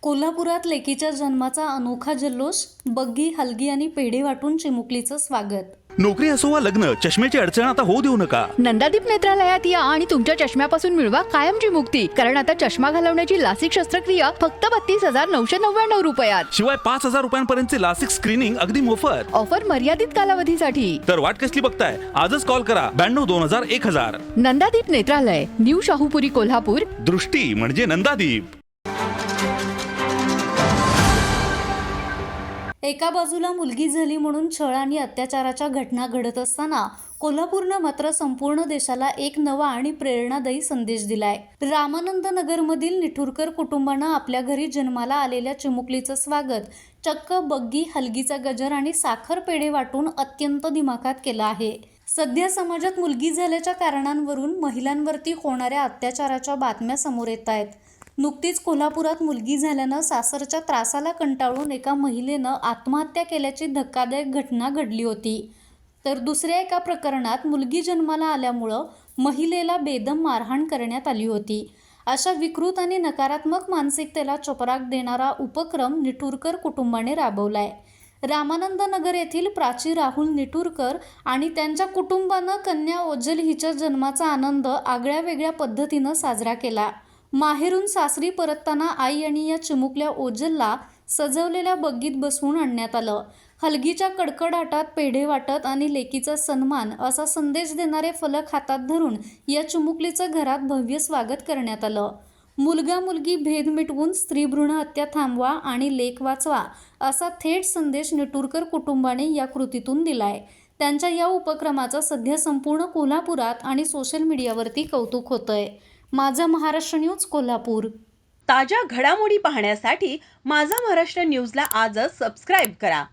कोल्हापुरात लेकीच्या जन्माचा अनोखा जल्लोष, बग्गी, हलगी आणि पेढे वाटून चिमुकलीचं स्वागत. नोकरी असो वा लग्न, चष्म्याची अडचण आता होऊ देऊ नका. नंदादीप नेत्रालयात या आणि तुमच्या चष्म्यापासून मिळवा कायमची मुक्ती. कारण आता चष्मा घालवण्याची लासिक शस्त्रक्रिया फक्त 32,999 रुपयात. शिवाय 5,000 रुपयांपर्यंतचे लासिक स्क्रीनिंग अगदी मोफत. ऑफर मर्यादित कालावधीसाठी. तर वाट कसली बघताय, आजच कॉल करा 92-2000-1000. नंदादीप नेत्रालय, न्यू शाहूपुरी, कोल्हापूर. दृष्टी म्हणजे नंदादीप. एका बाजूला मुलगी झाली म्हणून छळ आणि अत्याचाराच्या घटना घडत असताना कोल्हापूरनं मात्र संपूर्ण देशाला एक नवा आणि प्रेरणादायी संदेश दिलाय. रामानंद नगरमधील निठुरकर कुटुंबानं आपल्या घरी जन्माला आलेल्या चिमुकलीचं स्वागत चक्क बग्गी, हलगीचा गजर आणि साखर पेढे वाटून अत्यंत दिमाखात केलं आहे. सध्या समाजात मुलगी झाल्याच्या कारणांवरून महिलांवरती होणाऱ्या अत्याचाराच्या बातम्या समोर येत आहेत. नुकतीच कोल्हापुरात मुलगी झाल्यानं सासरच्या त्रासाला कंटाळून एका महिलेनं आत्महत्या केल्याची धक्कादायक घटना घडली होती. तर दुसऱ्या एका प्रकरणात मुलगी जन्माला आल्यामुळं महिलेला बेदम मारहाण करण्यात आली होती. अशा विकृत आणि नकारात्मक मानसिकतेला चपराक देणारा उपक्रम निठुरकर कुटुंबाने राबवलाय. रामानंद नगर येथील प्राची राहुल निठुरकर आणि त्यांच्या कुटुंबानं कन्या ओजल हिच्या जन्माचा आनंद आगळ्या वेगळ्या पद्धतीनं साजरा केला. माहेरून सासरी परतताना आई आणि या चिमुकल्या ओजलला सजवलेल्या बग्गीत बसवून आणण्यात आलं. हलगीच्या कडकडाटात पेढे वाटत आणि लेकीचा सन्मान असा संदेश देणारे फलक हातात धरून या चिमुकलीचं घरात भव्य स्वागत करण्यात आलं. मुलगा मुलगी भेद मिटवून स्त्रीभ्रूण हत्या थांबवा आणि लेक वाचवा असा थेट संदेश निठुरकर कुटुंबाने या कृतीतून दिलाय. त्यांच्या या उपक्रमाचं सध्या संपूर्ण कोल्हापुरात आणि सोशल मीडियावरती कौतुक होतंय. माझा महाराष्ट्र न्यूज, कोल्हापूर. ताज्या घडामोडी पाहण्यासाठी माझा महाराष्ट्र न्यूजला आजच सबस्क्राईब करा.